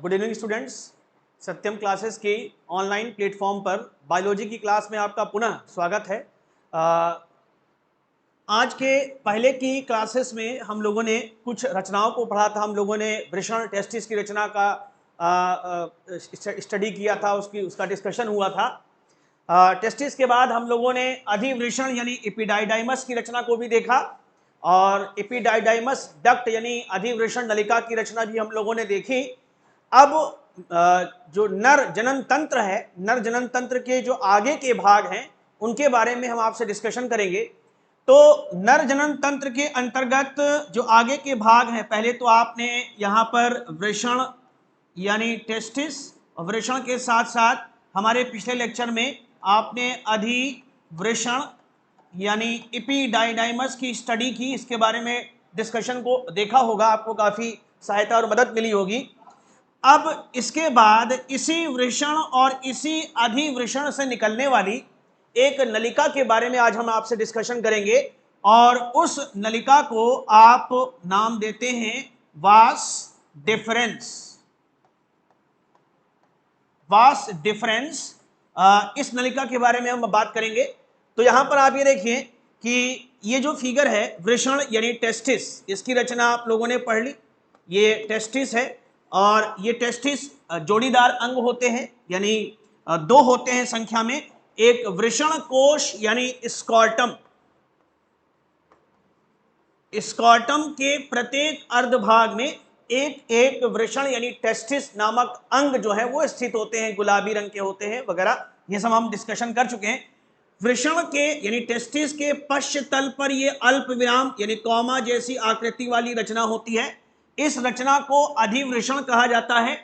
Good evening students. Satyam classes के online platform पर biology की क्लास में आपका पुनः स्वागत है। आज के पहले की क्लासेस में हम लोगों ने कुछ रचनाओं को पढ़ा था। हम लोगों ने वृषण टेस्टिस की रचना का स्टडी किया था, उसका डिस्कशन हुआ था। टेस्टिस के बाद हम लोगों ने अधिवृषण यानी एपिडाइडाइमस की रचना को भी देखा और एपिडाइडाइमस डक्ट यानी अधिवृषण नलिका की रचना भी हम लोगों ने देखी। अब जो नर जनन तंत्र है, नर जनन तंत्र के जो आगे के भाग हैं उनके बारे में हम आपसे डिस्कशन करेंगे। तो नर जनन तंत्र के अंतर्गत जो आगे के भाग हैं, पहले तो आपने यहाँ पर वृषण यानी टेस्टिस और वृषण के साथ साथ हमारे पिछले लेक्चर में आपने अधिवृषण यानी एपिडाइडाइमस की स्टडी की, इसके बारे में डिस्कशन को देखा होगा, आपको काफ़ी सहायता और मदद मिली होगी। अब इसके बाद इसी वृषण और इसी अधिवृषण से निकलने वाली एक नलिका के बारे में आज हम आपसे डिस्कशन करेंगे और उस नलिका को आप नाम देते हैं वास डिफरेंस। वास डिफरेंस, इस नलिका के बारे में हम बात करेंगे। तो यहां पर आप ये देखिए कि ये जो फिगर है वृषण यानी टेस्टिस, इसकी रचना आप लोगों ने पढ़ ली। ये टेस्टिस है और ये टेस्टिस जोड़ीदार अंग होते हैं, यानी दो होते हैं संख्या में। एक वृषण कोश यानी स्कॉर्टम, स्कॉर्टम के प्रत्येक अर्धभाग में एक एक वृषण यानी टेस्टिस नामक अंग जो है वो स्थित होते हैं, गुलाबी रंग के होते हैं वगैरह, ये सब हम डिस्कशन कर चुके हैं। वृषण के यानी टेस्टिस के पश्च तल पर ये अल्प विराम यानी कॉमा जैसी आकृति वाली रचना होती है। इस रचना को अधिवृषण कहा जाता है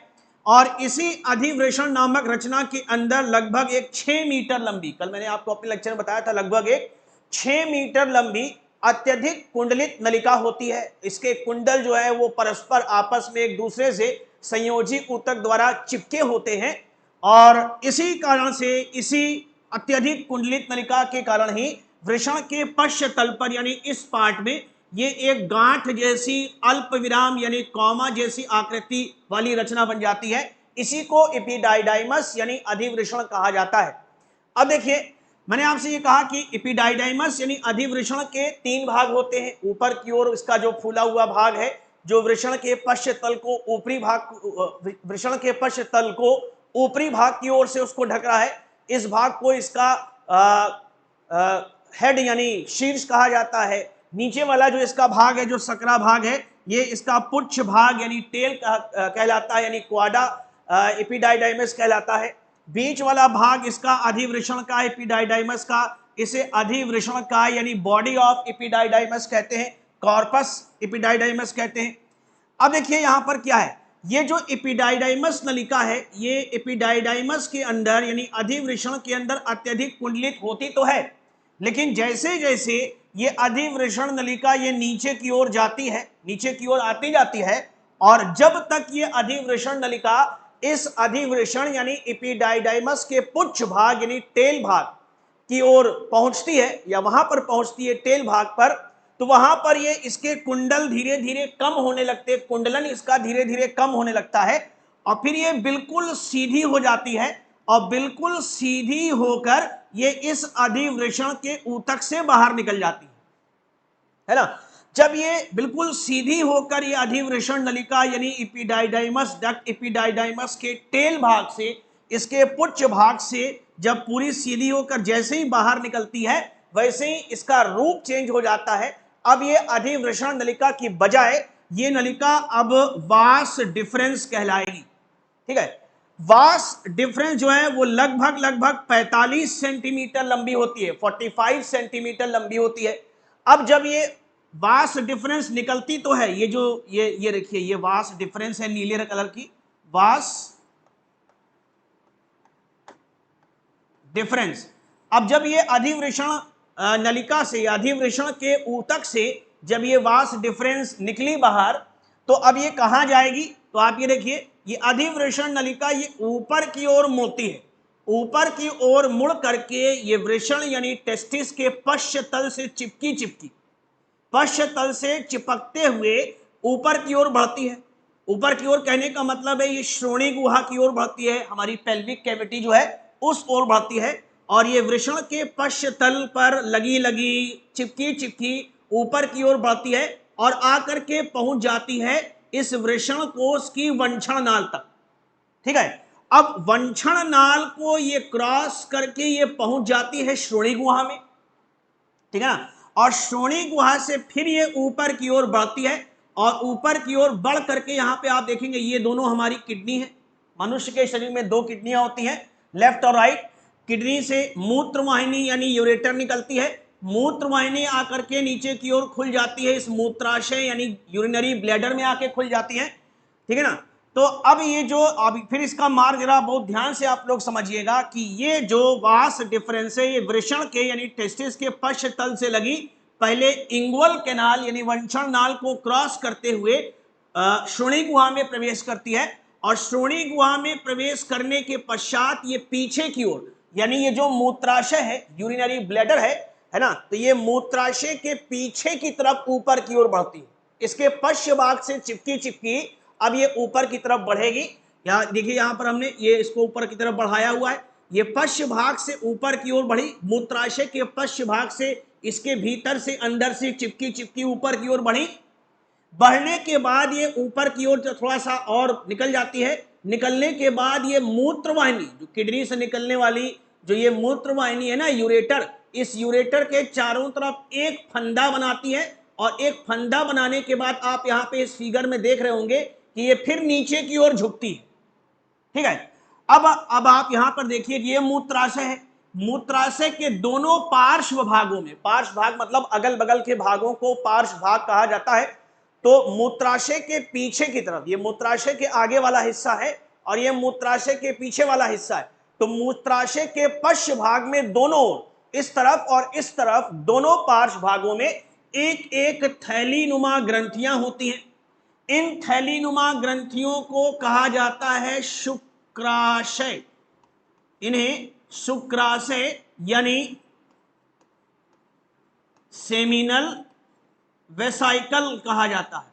और इसी अधिवृषण नामक रचना के अंदर लगभग एक 6 मीटर लंबी, कल मैंने आपको अपने लेक्चर में बताया था, लगभग एक 6 मीटर लंबी अत्यधिक कुंडलित नलिका होती है। इसके कुंडल जो है वो परस्पर आपस में एक दूसरे से संयोजी ऊतक द्वारा चिपके होते हैं और इसी कारण से, इसी अत्यधिक कुंडलित नलिका के कारण ही वृषण के पश्च तल पर यानी इस पार्ट में ये एक गांठ जैसी अल्प विराम यानी कॉमा जैसी आकृति वाली रचना बन जाती है। इसी को एपिडाइडाइमस यानी अधिवृषण कहा जाता है। अब देखिए, मैंने आपसे ये कहा कि एपिडाइडाइमस यानी अधिवृषण के 3 भाग होते हैं। ऊपर की ओर इसका जो फूला हुआ भाग है, जो वृषण के पश्च तल को ऊपरी भाग, वृषण के पश्च तल को ऊपरी भाग की ओर से उसको ढक रहा है। इस भाग को इसका हेड यानी शीर्ष कहा जाता है। नीचे वाला जो इसका भाग है, जो सकरा भाग है, ये इसका पुच्छ भाग यानी टेल कहलाता है, यानी क्वाडा एपिडाइडाइमस कहलाता है। बीच वाला भाग इसका अधिवृषण का, एपिडाइडाइमस का, इसे अधिवृषण का यानी बॉडी ऑफ एपिडाइडाइमस कहते हैं, कॉर्पस एपिडाइडाइमस कहते हैं। अब देखिए यहां पर क्या है, ये जो एपिडाइडाइमस नलिका है, ये एपिडाइडाइमस के अंदर यानी अधिवृषण के अंदर अत्यधिक कुंडलित होती तो है, लेकिन जैसे जैसे ये अधिवृषण नलिका ये नीचे की ओर जाती है, नीचे की ओर आती जाती है, और जब तक ये अधिवृषण नलिका इस अधिवृषण यानी एपिडाइडाइमस के पुच्छ भाग यानी टेल भाग की ओर पहुंचती है, या वहां पर पहुंचती है टेल भाग पर, तो वहां पर ये इसके कुंडल धीरे धीरे कम होने लगते, कुंडलन इसका धीरे धीरे कम होने लगता है और फिर ये बिल्कुल सीधी हो जाती है और बिल्कुल सीधी होकर ये इस अधिवृषण के ऊतक से बाहर निकल जाती है ना। जब ये बिल्कुल सीधी होकर ये अधिवृषण नलिका यानी एपिडाइडाइमस डक्ट एपिडाइडाइमस के टेल भाग से, इसके पुच्छ भाग से जब पूरी सीधी होकर जैसे ही बाहर निकलती है, वैसे ही इसका रूप चेंज हो जाता है। अब ये अधिवृषण नलिका की बजाय ये नलिका अब वास डिफरेंस कहलाएगी। ठीक है, वास डिफरेंस जो है वो लगभग 45 सेंटीमीटर लंबी होती है, 45 सेंटीमीटर लंबी होती है। अब जब ये वास डिफरेंस निकलती तो है, ये जो ये देखिए, ये वास डिफरेंस है नीले कलर की वास डिफरेंस। अब जब ये अधिवृषण नलिका से, अधिवृषण के ऊतक से जब ये वास डिफरेंस निकली बाहर, तो अब ये कहां जाएगी, तो आप ये देखिए, ये अधिवृषण नलिका ये ऊपर की ओर मुड़ती है, ऊपर की ओर मुड़ करके ये वृषण यानी टेस्टिस के पश्च तल से चिपकी पश्च तल से चिपकते हुए ऊपर की ओर बढ़ती है। ऊपर की ओर कहने का मतलब है ये श्रोणि गुहा की ओर बढ़ती है, हमारी पेल्विक कैविटी जो है उस ओर बढ़ती है, और ये वृषण के पश्च तल पर लगी लगी चिपकी चिपकी ऊपर की ओर बढ़ती है और आकर के पहुंच जाती है इस वृषण कोश की वंक्षण नाल तक। ठीक है, अब वंक्षण नाल को ये क्रॉस करके ये पहुंच जाती है श्रोणि गुहा में। ठीक है ना, और श्रोणि गुहा से फिर ये ऊपर की ओर बढ़ती है और ऊपर की ओर बढ़ करके यहां पे आप देखेंगे ये दोनों हमारी किडनी है। मनुष्य के शरीर में दो किडनियां होती हैं, लेफ्ट और राइट। किडनी से मूत्र वाहिनी यानी यूरेटर निकलती है, मूत्र वाहिनी आकर के नीचे की ओर खुल जाती है, इस मूत्राशय यानी यूरिनरी ब्लैडर में आके खुल जाती है। ठीक है ना, तो अब ये जो अब फिर इसका मार्ग जरा बहुत ध्यान से आप लोग समझिएगा कि ये जो वास डिफरेंस है ये वृषण के यानी टेस्टिस के पश्च तल से लगी पहले इंग्वल कैनाल यानी वंक्षण नाल को क्रॉस करते हुए श्रोणि गुहा में प्रवेश करती है, और श्रोणि गुहा में प्रवेश करने के पश्चात ये पीछे की ओर यानी ये जो मूत्राशय है यूरिनरी ब्लैडर है ना, तो ये मूत्राशय के पीछे की तरफ ऊपर की ओर बढ़ती है। इसके पश्च भाग से चिपकी चिपकी अब ये ऊपर की तरफ बढ़ेगी। यहाँ देखिए, यहाँ पर हमने ये इसको ऊपर की तरफ बढ़ाया हुआ है, ये पश्च भाग से ऊपर की ओर बढ़ी, मूत्राशय के पश्च भाग से इसके भीतर से अंदर से चिपकी चिपकी ऊपर की ओर बढ़ी। बढ़ने के बाद ये ऊपर की ओर थोड़ा सा और निकल जाती है। निकलने के बाद ये मूत्र वाहिनी जो किडनी से निकलने वाली जो ये मूत्र वाहिनी है ना यूरेटर, इस यूरेटर के चारों तरफ एक फंदा बनाती है, और एक फंदा बनाने के बाद आप यहाँ पे इस फिगर में देख रहे होंगे कि ये फिर नीचे की ओर झुकती है। ठीक है, अब आप यहां पर देखिए ये मूत्राशय है, मूत्राशय के दोनों पार्श्व भागों में, पार्श्व भाग मतलब अगल बगल के भागों को पार्श्व भाग कहा जाता है। तो मूत्राशय के पीछे की तरफ ये मूत्राशय के आगे वाला हिस्सा है और ये मूत्राशय के पीछे वाला हिस्सा है। तो मूत्राशय के पश्च भाग में दोनों ओर, इस तरफ और इस तरफ दोनों पार्श्व भागों में एक एक थैली नुमा ग्रंथियां होती हैं। इन थैलीनुमा ग्रंथियों को कहा जाता है शुक्राशय। इन्हें शुक्राशय यानी सेमिनल वेसाइकल कहा जाता है।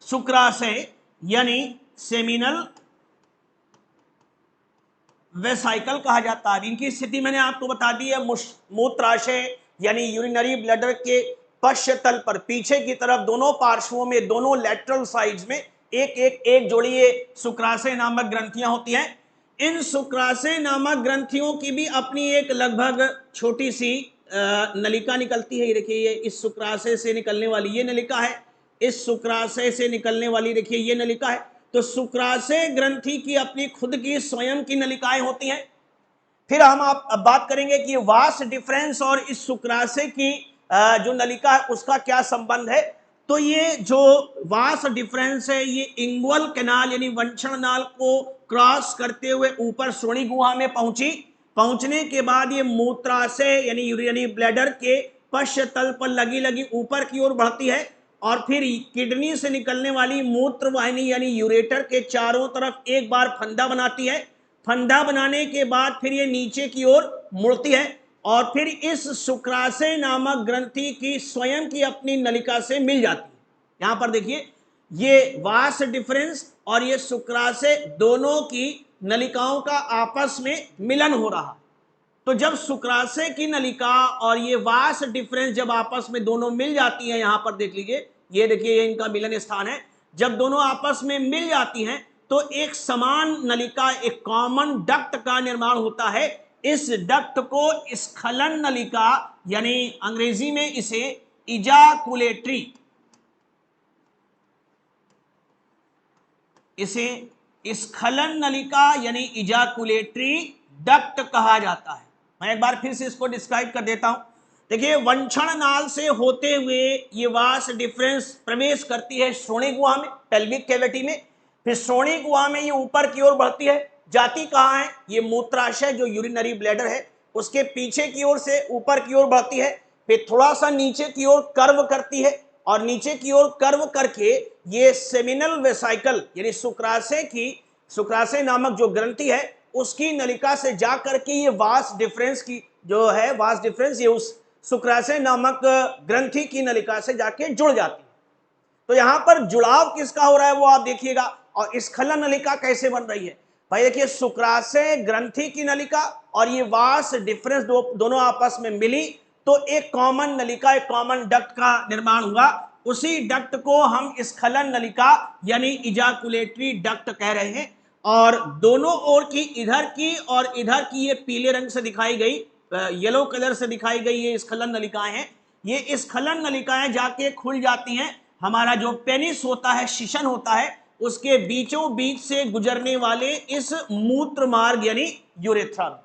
शुक्राशय यानी सेमिनल वेसाइकल कहा जाता है। इनकी स्थिति मैंने आपको बता दी है। मूत्राशय यानी यूरिनरी ब्लैडर के पश्च तल पर पीछे की तरफ दोनों पार्श्वों में, दोनों लैटरल साइड्स में एक जोड़ी ये शुक्राशय नामक ग्रंथियां होती हैं। इन शुक्राशय नामक ग्रंथियों की भी अपनी एक लगभग छोटी सी नलिका निकलती है। ये देखिए, ये इस शुक्राशय से निकलने वाली ये नलिका है, इस शुक्राशय से निकलने वाली देखिए ये नलिका है। तो शुक्राशय ग्रंथि की अपनी खुद की स्वयं की नलिकाएं होती हैं। फिर हम आप अब बात करेंगे कि वास डिफरेंस और इस शुक्राशय की जो नलिका है उसका क्या संबंध है। तो ये जो वास डिफरेंस है ये इंग्वल कैनाल यानी वंक्षण नाल को क्रॉस करते हुए ऊपर श्रोणि गुहा में पहुंची। पहुंचने के बाद ये मूत्राशय यानी यूरिनरी ब्लैडर के पश्च तल पर लगी लगी ऊपर की ओर बढ़ती है, और फिर किडनी से निकलने वाली मूत्र वाहिनी यानी यूरेटर के चारों तरफ एक बार फंदा बनाती है। फंदा बनाने के बाद फिर ये नीचे की ओर मुड़ती है, और फिर इस शुक्राशय नामक ग्रंथि की स्वयं की अपनी नलिका से मिल जाती है। यहां पर देखिए, ये वास डिफरेंस और ये शुक्राशय दोनों की नलिकाओं का आपस में मिलन हो रहा है। तो जब शुक्राशय की नलिका और ये वास डिफरेंस जब आपस में दोनों मिल जाती है, यहां पर देख लीजिए, ये देखिए ये इनका मिलन स्थान है। जब दोनों आपस में मिल जाती हैं तो एक समान नलिका, एक कॉमन डक्ट का निर्माण होता है। इस डक्ट को स्खलन नलिका यानी अंग्रेजी में इसे इजाकुलेटरी, इसे स्खलन नलिका यानी इजाकुलेटरी डक्ट कहा जाता है। मैं एक बार फिर से इसको डिस्क्राइब कर देता हूं। देखिए, वंक्षण नाल से होते हुए ये वास डिफरेंस प्रवेश करती है श्रोणि गुहा में, पेल्विक कैविटी में। फिर श्रोणि गुहा में ये ऊपर की ओर बढ़ती है, जाती कहाँ है, ये मूत्राशय जो यूरिनरी ब्लैडर है उसके पीछे की ओर से ऊपर की ओर बढ़ती है। फिर थोड़ा सा नीचे की ओर कर्व करती है, और नीचे की ओर कर्व करके ये सेमिनल वेसाइकल यानी शुक्राशय नामक जो ग्रंथि है उसकी नलिका से जा करके ये वास डिफरेंस की जो है, वास डिफरेंस ये उस शुक्राशय नामक ग्रंथि की नलिका से जाके जुड़ जाती है। तो यहां पर जुड़ाव किसका हो रहा है वो आप देखिएगा। और स्खलन नलिका कैसे बन रही है भाई, देखिए शुक्राशय ग्रंथि की नलिका और ये वास डिफरेंस दोनों आपस में मिली तो एक कॉमन नलिका, एक कॉमन डक्ट का निर्माण हुआ। उसी डक्ट को हम स्खलन नलिका यानी इजाकुलेटरी डक्ट कह रहे हैं। और दोनों ओर की, इधर की और इधर की, ये पीले रंग से दिखाई गई, येलो कलर से दिखाई गई ये स्खलन नलिकाएं हैं। ये स्खलन नलिकाएं जाके खुल जाती हैं हमारा जो पेनिस होता है, शिशन होता है, उसके बीचों बीच से गुजरने वाले इस मूत्र मार्ग यानी यूरेथ्रा में।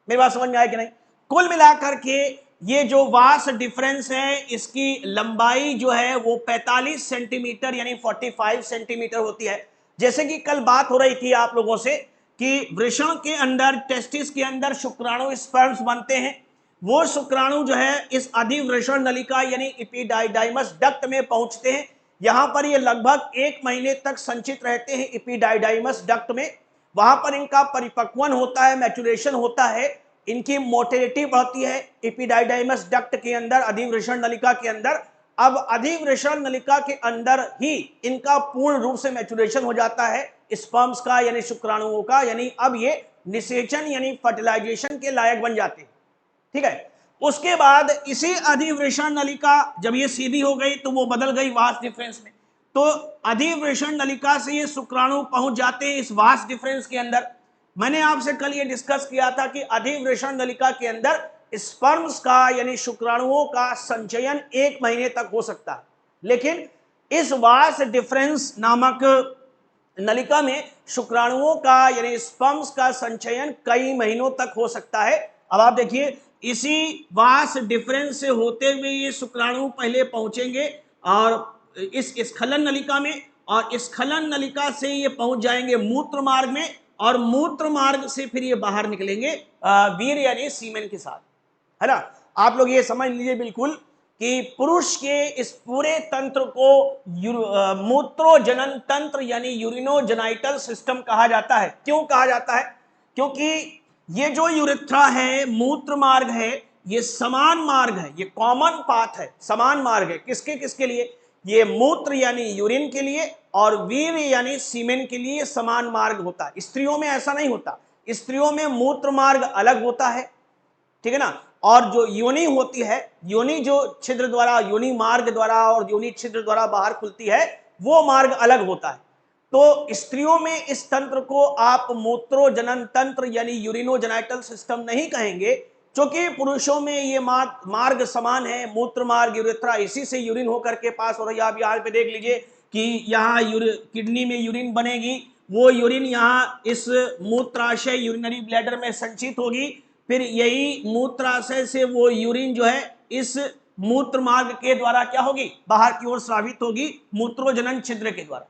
मेरी बात समझ में आया कि नहीं? कुल मिलाकर के ये जो वास डिफरेंस है, इसकी लंबाई जो है वो 45 सेंटीमीटर यानी 45 सेंटीमीटर होती है। जैसे कि कल बात हो रही थी आप लोगों से कि वृषण के अंदर, टेस्टिस के अंदर शुक्राणु स्पर्म्स बनते हैं। वो शुक्राणु जो है इस अधिवृषण नलिका यानी एपिडाइडाइमस डक्ट में पहुंचते हैं। यहां पर ये लगभग 1 महीने तक संचित रहते हैं एपिडाइडाइमस डक्ट में। वहां पर इनका परिपक्वन होता है, मैचुरेशन होता है, इनकी मोटिलिटी बढ़ती है एपिडाइडाइमस डक्ट के अंदर, अधिवृषण नलिका के अंदर। अब अधिवृषण नलिका के अंदर ही इनका पूर्ण रूप से मैचुरेशन हो जाता है स्पर्म्स का यानी शुक्राणुओं का, यानी अब ये निषेचन यानी फर्टिलाइजेशन के लायक बन जाते हैं। ठीक है, उसके बाद इसी अधिवृषण नलिका जब ये सीधी हो गई तो वो बदल गई वास डिफरेंस में। तो अधिवृषण नलिका से ये शुक्राणु पहुंच जाते हैं इस वास डिफरेंस के अंदर। मैंने आपसे कल ये डिस्कस किया था कि अधिवृषण नलिका के अंदर स्पर्म्स का यानी शुक्राणुओं का संचयन 1 महीने तक हो सकता है, लेकिन इस वास डिफरेंस नामक नलिका में शुक्राणुओं का यानी स्पर्म्स का संचयन कई महीनों तक हो सकता है। अब आप देखिए, इसी वास डिफरेंस से होते हुए ये शुक्राणु पहले पहुंचेंगे और इस स्खलन नलिका में, और स्खलन नलिका से ये पहुंच जाएंगे मूत्र मार्ग में, और मूत्र मार्ग से फिर ये बाहर निकलेंगे वीर्य यानी सीमेन के साथ, है ना। आप लोग ये समझ लीजिए बिल्कुल कि पुरुष के इस पूरे तंत्र को मूत्रोजनन तंत्र यानी यूरिनोजेनाइटल सिस्टम कहा जाता है। क्यों कहा जाता है? क्योंकि ये जो यूरेथ्रा है, मूत्र मार्ग है, ये समान मार्ग है, ये कॉमन पाथ है, समान मार्ग है। किसके किसके लिए? ये मूत्र यानी यूरिन के लिए और वीर्य यानी सीमेन के लिए समान मार्ग होता है। स्त्रियों में ऐसा नहीं होता, स्त्रियों में मूत्र मार्ग अलग होता है, ठीक है ना। और जो योनि होती है, योनि जो छिद्र द्वारा, योनि मार्ग द्वारा और योनि छिद्र द्वारा बाहर खुलती है, वो मार्ग अलग होता है। तो स्त्रियों में इस तंत्र को आप मूत्रोजनन तंत्र यानी यूरिनोजेनाइटल सिस्टम नहीं कहेंगे, क्योंकि पुरुषों में ये मार्ग समान है, मूत्र मार्ग, यूरेथ्रा, इसी से यूरिन होकर के पास हो रही है। आप यहाँ पे देख लीजिए कि यहाँ किडनी में यूरिन बनेगी, वो यूरिन यहाँ इस मूत्राशय यूरिनरी ब्लैडर में संचित होगी, फिर यही मूत्राशय से वो यूरिन जो है इस मूत्र मार्ग के द्वारा क्या होगी? बाहर की ओर स्रावित होगी मूत्रोजनन छिद्र के द्वारा,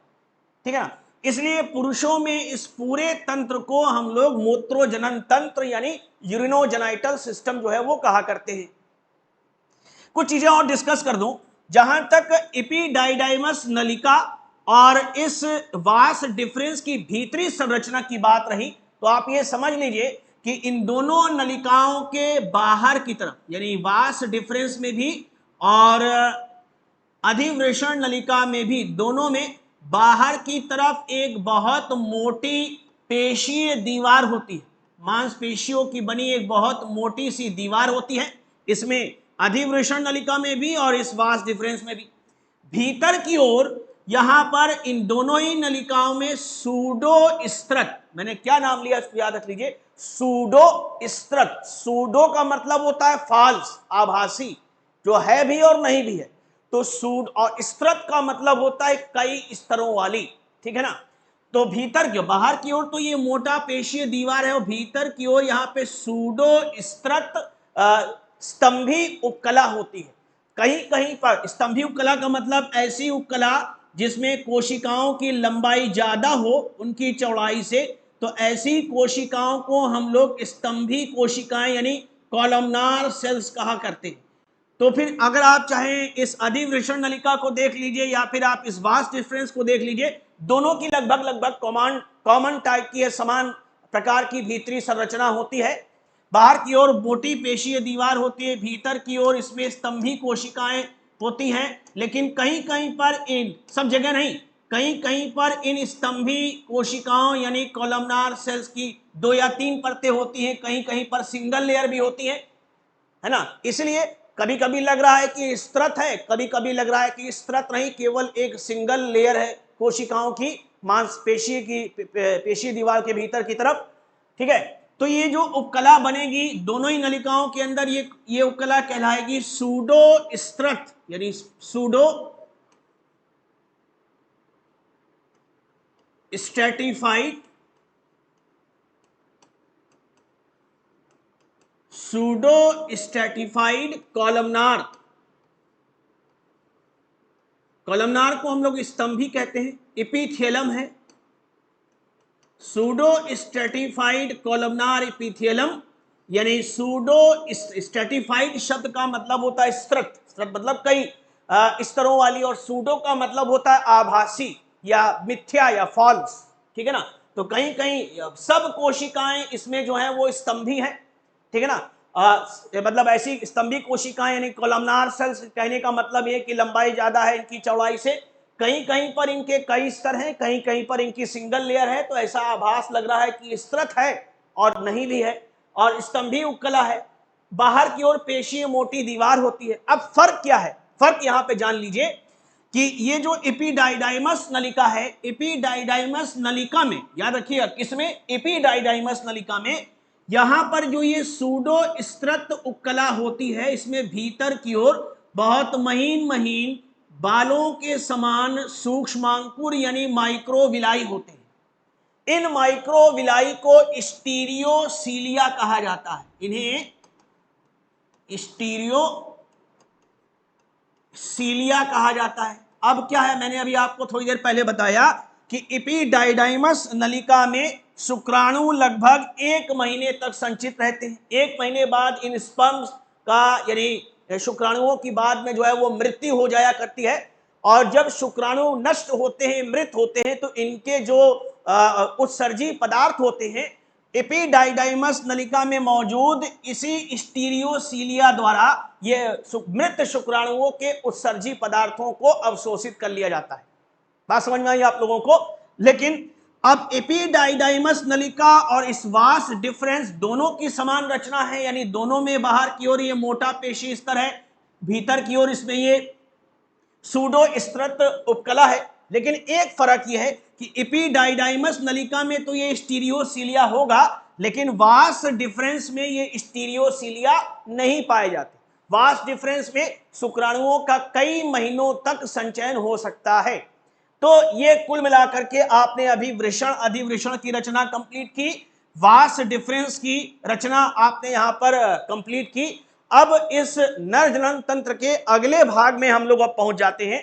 ठीक है ना। इसलिए पुरुषों में इस पूरे तंत्र को हम लोग मूत्रोजनन तंत्र यानी यूरिनोजेनाइटल सिस्टम जो है वो कहा करते हैं। कुछ चीजें और डिस्कस कर दूं। जहां तक एपिडाइडाइमस नलिका और इस वास डिफरेंस की भीतरी संरचना की बात रही, तो आप ये समझ लीजिए कि इन दोनों नलिकाओं के बाहर की तरफ यानी वास डिफरेंस में भी और अधिवृषण नलिका में भी, दोनों में बाहर की तरफ एक बहुत मोटी पेशीय दीवार होती है, मांसपेशियों की बनी एक बहुत मोटी सी दीवार होती है, इसमें अधिवृषण नलिका में भी और इस वास डिफरेंस में भी। भीतर की ओर यहां पर इन दोनों ही नलिकाओं में सूडो स्त्रत, मैंने क्या नाम लिया इसको याद रख लीजिए, सूडो स्त्रत। सूडो का मतलब होता है फाल्स, आभासी, जो है भी और नहीं भी है। तो सूड, और स्त्रत का मतलब होता है कई स्तरों वाली, ठीक है ना। तो भीतर की ओर, बाहर की ओर तो ये मोटा पेशीय दीवार है, और भीतर की ओर यहाँ पे सूडो स्त्रत स्तंभी उपकला होती है। कहीं कहीं पर स्तंभी उपकला का मतलब ऐसी उपकला जिसमें कोशिकाओं की लंबाई ज्यादा हो उनकी चौड़ाई से, तो ऐसी कोशिकाओं को हम लोग स्तंभी कोशिकाएं यानी कॉलमनार सेल्स कहा करते हैं। तो फिर अगर आप चाहें इस अधिवृषण नलिका को देख लीजिए या फिर आप इस वास डिफरेंस को देख लीजिए, दोनों की लगभग कॉमन टाइप की है, समान प्रकार की भीतरी संरचना होती है। बाहर की ओर मोटी पेशीय दीवार होती है, भीतर की ओर इसमें स्तंभी कोशिकाएं होती हैं, लेकिन कहीं कहीं पर, इन सब जगह नहीं, कहीं कहीं पर इन स्तंभी कोशिकाओं यानी कॉलमनार सेल्स की 2 या 3 परतें होती हैं, कहीं कहीं पर सिंगल लेयर भी होती है ना। इसलिए कभी कभी लग रहा है कि स्तृत है, कभी कभी लग रहा है कि स्तृत नहीं, केवल एक सिंगल लेयर है कोशिकाओं की मांसपेशी की पेशी दीवार के भीतर की तरफ। ठीक है, तो ये जो उपकला बनेगी दोनों ही नलिकाओं के अंदर, ये उपकला कहलाएगी सूडो स्तृत यानी pseudo stratified, pseudo stratified columnar. Columnar को हम लोग स्तंभी कहते हैं, एपिथेलम है, सूडो स्ट्रेटिफाइड कॉलमनार एपिथेलम, यानी सूडो स्ट्रेटिफाइड शब्द का मतलब होता है स्तृत, स्तृत मतलब कई स्तरों वाली, और सूडो का मतलब होता है आभासी या मिथ्या या फॉल्स। ठीक है ना, तो कहीं कहीं सब कोशिकाएं इसमें जो है वो स्तंभी हैं। ठीक है ना, मतलब ऐसी स्तंभी कोशिकाएं यानी कॉलमनार सेल्स, कहने का मतलब ये कि लंबाई ज्यादा है इनकी चौड़ाई से, कहीं कहीं पर इनके कई स्तर हैं, कहीं कहीं पर इनकी सिंगल लेयर है, तो ऐसा आभास लग रहा है कि स्तृत है और नहीं भी है, और स्तंभी उपकला है। बाहर की ओर पेशीय मोटी दीवार होती है। अब फर्क क्या है, फर्क यहां पे जान लीजिए कि ये जो एपिडाइडाइमस नलिका है, एपिडाइडाइमस नलिका में याद रखिएगा, किसमें, एपिडाइडाइमस नलिका में, यहां पर जो ये सूडो स्तृत उपकला होती है, इसमें भीतर की ओर बहुत महीन महीन बालों के समान सूक्ष्मांकुर यानी माइक्रोविलाई होते हैं। इन माइक्रोविलाई को स्टीरियोसीलिया कहा जाता है, इन्हें स्टीरियोसीलिया कहा जाता है। अब क्या है, मैंने अभी आपको थोड़ी देर पहले बताया कि एपिडाइडाइमस नलिका में शुक्राणु लगभग 1 महीने तक संचित रहते हैं। 1 महीने बाद इन स्पर्म्स का यानी शुक्राणुओं की बाद में जो है वो मृत्यु हो जाया करती है, और जब शुक्राणु नष्ट होते हैं, मृत होते हैं, तो इनके जो उत्सर्जी पदार्थ होते हैं एपिडाइडाइमस नलिका में मौजूद इसी स्टीरियोसीलिया द्वारा ये मृत शुक्राणुओं के उत्सर्जी पदार्थों को अवशोषित कर लिया जाता है। बात समझ में आई आप लोगों को। लेकिन अब एपिडाइडाइमस नलिका और इस वास डिफरेंस दोनों की समान रचना है, यानी दोनों में बाहर की ओर ये मोटा पेशी स्तर है, भीतर की ओर इसमें ये सूडो स्तृत उपकला है। लेकिन एक फर्क यह है कि एपिडाइडाइमस नलिका में तो ये स्टीरियोसीलिया होगा, लेकिन वास डिफरेंस में ये स्टीरियोसीलिया नहीं पाए जाते। वास डिफरेंस में शुक्राणुओं का कई महीनों तक संचयन हो सकता है। तो ये कुल मिलाकर के आपने अभी वृषण अधिवृषण की रचना कंप्लीट की, वास डिफरेंस की रचना आपने यहां पर कंप्लीट की। अब इस नर जनन तंत्र के अगले भाग में हम लोग अब पहुंच जाते हैं।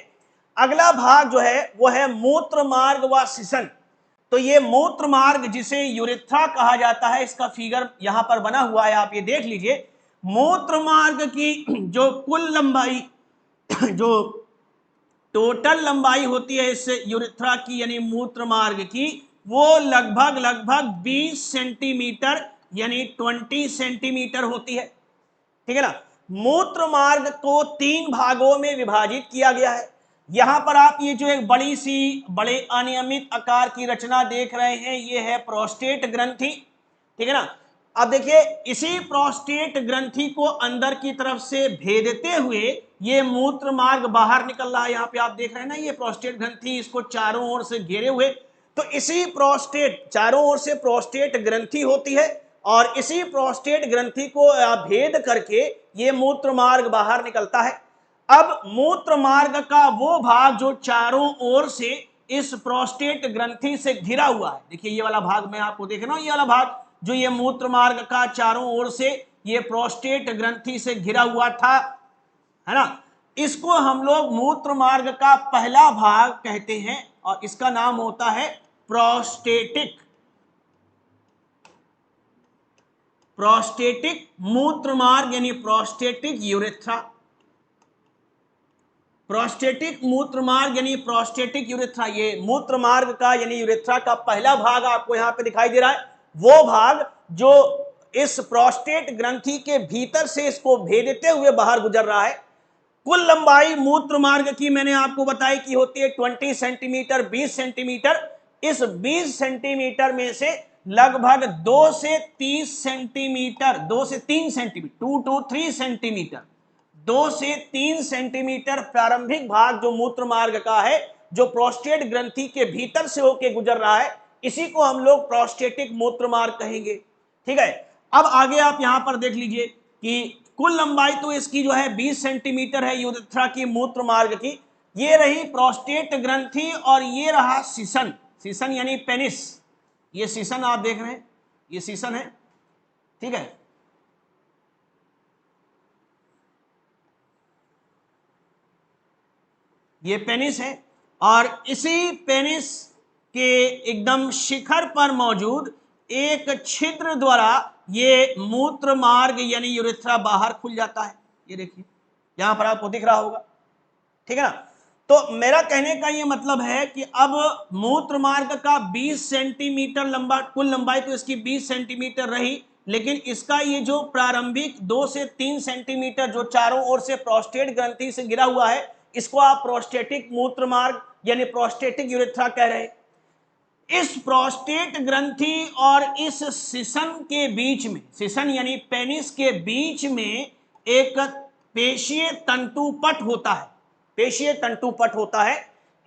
अगला भाग जो है वो है मूत्र मार्ग व शिशन। तो ये मूत्र मार्ग जिसे यूरेथ्रा कहा जाता है, इसका फिगर यहां पर बना हुआ है, आप ये देख लीजिए। मूत्र मार्ग की जो कुल लंबाई, जो टोटल लंबाई होती है इस यूरेथ्रा की यानी मूत्र मार्ग की, वो लगभग 20 सेंटीमीटर यानी 20 सेंटीमीटर होती है। ठीक है ना। मूत्र मार्ग को 3 भागों में विभाजित किया गया है। यहां पर आप ये जो एक बड़े अनियमित आकार की रचना देख रहे हैं, ये है प्रोस्टेट ग्रंथि। ठीक है ना। अब देखिए, इसी प्रोस्टेट ग्रंथि को अंदर की तरफ से भेदते हुए ये मूत्र मार्ग बाहर निकल रहा है। यहां पे आप देख रहे हैं ना, ये प्रोस्टेट ग्रंथि इसको चारों ओर से घेरे हुए, तो इसी प्रोस्टेट, चारों ओर से प्रोस्टेट ग्रंथि होती है, और इसी प्रोस्टेट ग्रंथि को भेद करके ये मूत्र मार्ग बाहर निकलता है। अब मूत्र मार्ग का वो भाग जो चारों ओर से इस प्रोस्टेट ग्रंथि से घिरा हुआ है, देखिए ये वाला भाग मैं आपको देख रहा हूं, ये वाला भाग जो ये मूत्र मार्ग का चारों ओर से ये प्रोस्टेट ग्रंथि से घिरा हुआ था, है ना, इसको हम लोग मूत्र मार्ग का पहला भाग कहते हैं, और इसका नाम होता है प्रोस्टेटिक मूत्र मार्ग यानी प्रोस्टेटिक यूरेथ्रा। प्रोस्टेटिक मूत्र मार्ग यानी प्रोस्टेटिक यूरेथ्रा, ये मूत्र मार्ग का यानी यूरेथ्रा का पहला भाग आपको यहां पे दिखाई दे रहा है। वो भाग जो इस प्रोस्टेट ग्रंथि के भीतर से इसको भेदते हुए बाहर गुजर रहा है, कुल लंबाई मूत्र मार्ग की मैंने आपको बताई कि होती है 20 सेंटीमीटर, 20 सेंटीमीटर। इस 20 सेंटीमीटर में से लगभग 2 से 30 सेंटीमीटर, 2 से 3 सेंटीमीटर, 2 to 3 सेंटीमीटर, 2 से 3 सेंटीमीटर प्रारंभिक भाग जो मूत्र मार्ग का है, जो प्रोस्टेट ग्रंथि के भीतर से होकर गुजर रहा है, इसी को हम लोग प्रोस्टेटिक मूत्र मार्ग कहेंगे। ठीक है, अब आगे आप यहां पर देख लीजिए कि कुल लंबाई तो इसकी जो है 20 सेंटीमीटर है यूरेथ्रा की मूत्र मार्ग की। ये रही प्रोस्टेट ग्रंथि और ये रहा सीसन, सीसन यानी पेनिस। ये सीसन आप देख रहे हैं, ये सीसन है। ठीक है, ये पेनिस है और इसी पेनिस के एकदम शिखर पर मौजूद एक छिद्र द्वारा ये मूत्र मार्ग यानी यूरेथ्रा बाहर खुल जाता है। ये देखिए यहां पर आपको दिख रहा होगा। ठीक है ना, तो मेरा कहने का ये मतलब है कि अब मूत्र मार्ग का 20 सेंटीमीटर लंबा, कुल लंबाई तो इसकी 20 सेंटीमीटर रही, लेकिन इसका ये जो प्रारंभिक 2 से 3 सेंटीमीटर जो चारों ओर से प्रोस्टेट ग्रंथि से गिरा हुआ है, इसको आप प्रोस्टेटिक मूत्र मार्ग यानी प्रोस्टेटिक यूरेथ्रा कह रहे हैं। इस प्रोस्टेट ग्रंथि और इस सीसन के बीच में, सीसन यानी पेनिस के बीच में एक पेशीय तंतुपट होता है, पेशीय तंतुपट होता है।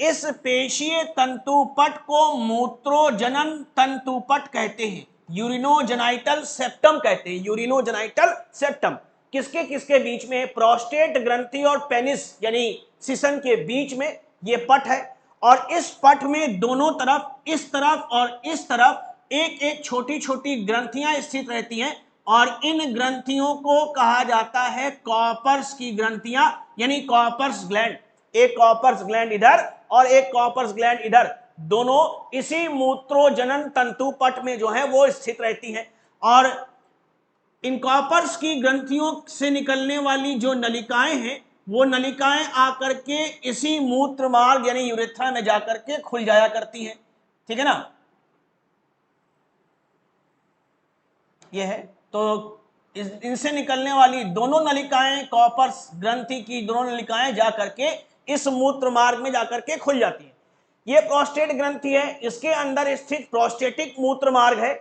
इस पेशीय तंतुपट को मूत्रोजनन तंतुपट कहते हैं, यूरिनोजेनाइटल सेप्टम कहते हैं, यूरिनोजेनाइटल सेप्टम। किसके किसके बीच में? प्रोस्टेट ग्रंथि और पेनिस यानी सीसन के बीच में ये पट है और इस पट में दोनों तरफ, इस तरफ और इस तरफ एक एक छोटी छोटी ग्रंथियां स्थित रहती हैं और इन ग्रंथियों को कहा जाता है कॉपर्स की ग्रंथियां यानी कॉपर्स ग्लैंड। एक कॉपर्स ग्लैंड इधर और एक कॉपर्स ग्लैंड इधर, दोनों इसी मूत्रोजनन तंतुपट में जो है वो स्थित रहती हैं। और इन कॉपर्स की ग्रंथियों से निकलने वाली जो नलिकाएं हैं, वो नलिकाएं आकर के इसी मूत्र मार्ग यानी यूरेथ्रा में जाकर के खुल जाया करती हैं। ठीक है ना, ये है। तो इनसे निकलने वाली दोनों नलिकाएं, कॉपर्स ग्रंथि की दोनों नलिकाएं जाकर के इस मूत्र मार्ग में जाकर के खुल जाती हैं। ये प्रोस्टेट ग्रंथि है, इसके अंदर स्थित प्रोस्टेटिक मूत्र मार्ग है।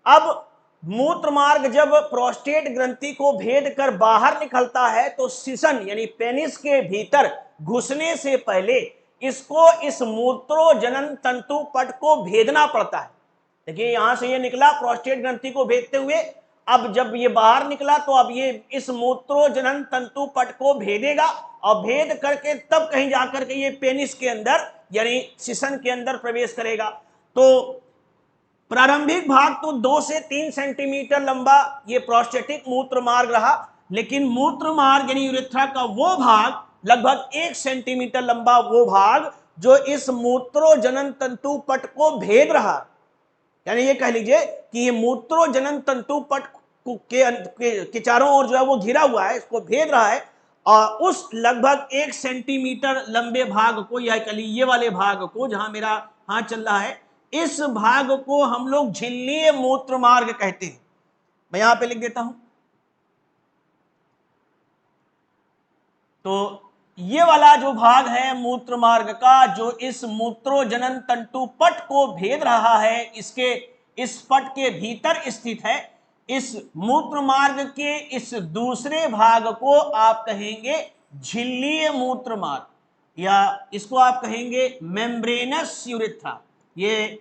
अब मूत्र मार्ग जब प्रोस्टेट ग्रंथि को भेद कर बाहर निकलता है तो सीसन यानी पेनिस के भीतर घुसने से पहले इसको इस मूत्रोजनन तंतुपट को भेदना पड़ता है। देखिए यहां से ये निकला प्रोस्टेट ग्रंथि को भेदते हुए, अब जब ये बाहर निकला तो अब ये इस मूत्रोजनन तंतुपट को भेदेगा और भेद करके तब कहीं जाकर के ये पेनिस के अंदर यानी सीसन के अंदर प्रवेश करेगा। तो प्रारंभिक भाग तो 2 से 3 सेंटीमीटर लंबा ये प्रोस्टेटिक मूत्र मार्ग रहा, लेकिन मूत्र मार्ग यानी यूरेथ्रा का वो भाग लगभग 1 सेंटीमीटर लंबा वो भाग जो इस मूत्रोजनन तंतुपट को भेद रहा, यानी ये कह लीजिए कि ये मूत्रोजनन तंतुपट के चारों ओर जो है वो घिरा हुआ है, इसको भेद रहा है। और उस लगभग 1 सेंटीमीटर लंबे भाग को, या कह लीजिए ये वाले भाग को जहां मेरा हाथ चल रहा है, इस भाग को हम लोग झिल्लीय मूत्र मार्ग कहते हैं। मैं यहां पे लिख देता हूं। तो ये वाला जो भाग है मूत्र मार्ग का, जो इस मूत्रोजनन तंतुपट को भेद रहा है, इसके इस पट के भीतर स्थित है, इस मूत्र मार्ग के इस दूसरे भाग को आप कहेंगे झिल्लीय मूत्र मार्ग, या इसको आप कहेंगे मेम्ब्रेनस यूरेथ्रा। ये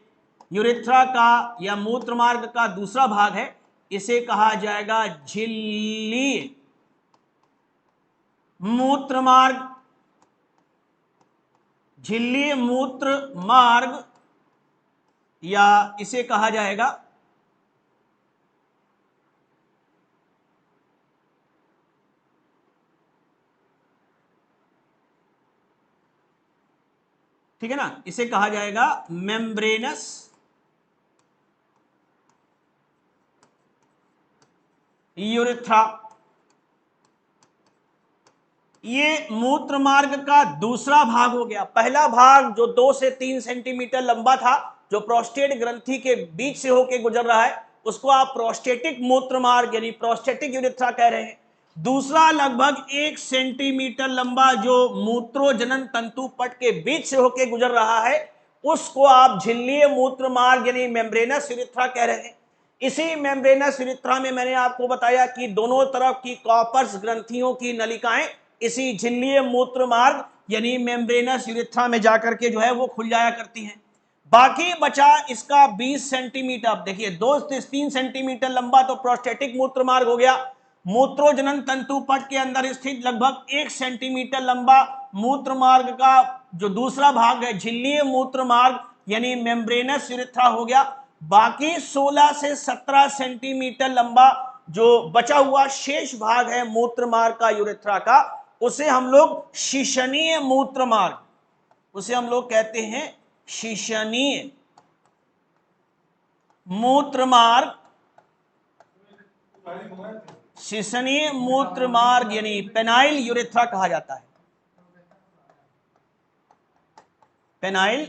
यूरेथ्रा का या मूत्र मार्ग का दूसरा भाग है, इसे कहा जाएगा झिल्लीय मूत्र मार्ग, झिल्लीय मूत्र मार्ग, या इसे कहा जाएगा ठीक है ना, इसे कहा जाएगा मेम्ब्रेनस यूरेथ्रा। ये मूत्र मार्ग का दूसरा भाग हो गया। पहला भाग जो 2 से 3 सेंटीमीटर लंबा था, जो प्रोस्टेट ग्रंथि के बीच से होकर गुजर रहा है, उसको आप प्रोस्टेटिक मूत्र मार्ग यानी प्रोस्टेटिक यूरेथ्रा कह रहे हैं। दूसरा लगभग 1 सेंटीमीटर लंबा जो मूत्रोजनन तंतु पट के बीच से होकर गुजर रहा है उसको आप झिल्लीय मूत्र मार्ग यानी मेम्ब्रेनस यूरेथ्रा कह रहे हैं। इसी मेम्ब्रेनस यूरेथ्रा में मैंने आपको बताया कि दोनों तरफ की कॉपर्स ग्रंथियों की नलिकाएं इसी झिल्लीय मूत्र मार्ग यानी मेम्ब्रेनस यूरेथ्रा में जाकर के जो है वो खुल जाया करती हैं। बाकी बचा इसका 20 सेंटीमीटर, अब देखिए 2 से 3 सेंटीमीटर लंबा तो प्रोस्टेटिक मूत्र मार्ग हो गया। मूत्रोजनन तंतु पट के अंदर स्थित लगभग 1 सेंटीमीटर लंबा मूत्र मार्ग का जो दूसरा भाग है झिल्लीय मूत्र मार्ग यानी मेम्ब्रेनस यूरेथ्रा हो गया। बाकी 16 से 17 सेंटीमीटर लंबा जो बचा हुआ शेष भाग है मूत्र मार्ग का यूरेथ्रा का उसे हम लोग शीशनीय मूत्र मार्ग, उसे हम लोग कहते हैं शीशनीय मूत्र मार्ग, शीशनीय मूत्र मार्ग यानी पेनाइल यूरेथ्रा कहा जाता है। पेनाइल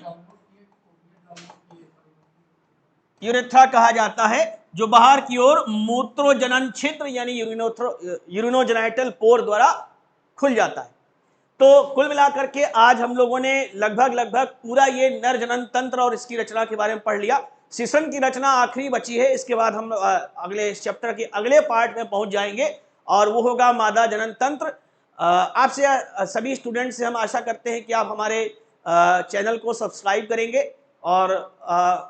यूरेथ्रा कहा जाता है जो बाहर की ओर मूत्रोजनन छिद्र यानी यूरिनोजेनाइटल पोर द्वारा खुल जाता है। तो कुल मिलाकर के आज हम लोगों ने लगभग पूरा ये नर जनन तंत्र और इसकी रचना के बारे में पढ़ लिया। शिशन की रचना आखिरी बची है, इसके बाद हम अगले इस चैप्टर के अगले पार्ट में पहुंच जाएंगे और वो होगा मादा जनन तंत्र। आपसे सभी स्टूडेंट से हम आशा करते हैं कि आप हमारे चैनल को सब्सक्राइब करेंगे और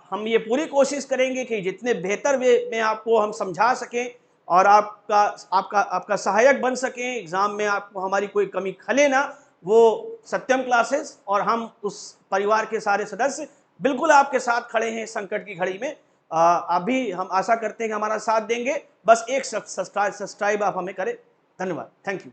हम ये पूरी कोशिश करेंगे कि जितने बेहतर वे में आपको हम समझा सकें और आपका सहायक बन सकें, एग्जाम में आपको हमारी कोई कमी खले ना। वो सत्यम क्लासेस और हम उस परिवार के सारे सदस्य बिल्कुल आपके साथ खड़े हैं संकट की घड़ी में। अभी हम आशा करते हैं कि हमारा साथ देंगे। बस एक सब्सक्राइब आप हमें करें। धन्यवाद, थैंक यू।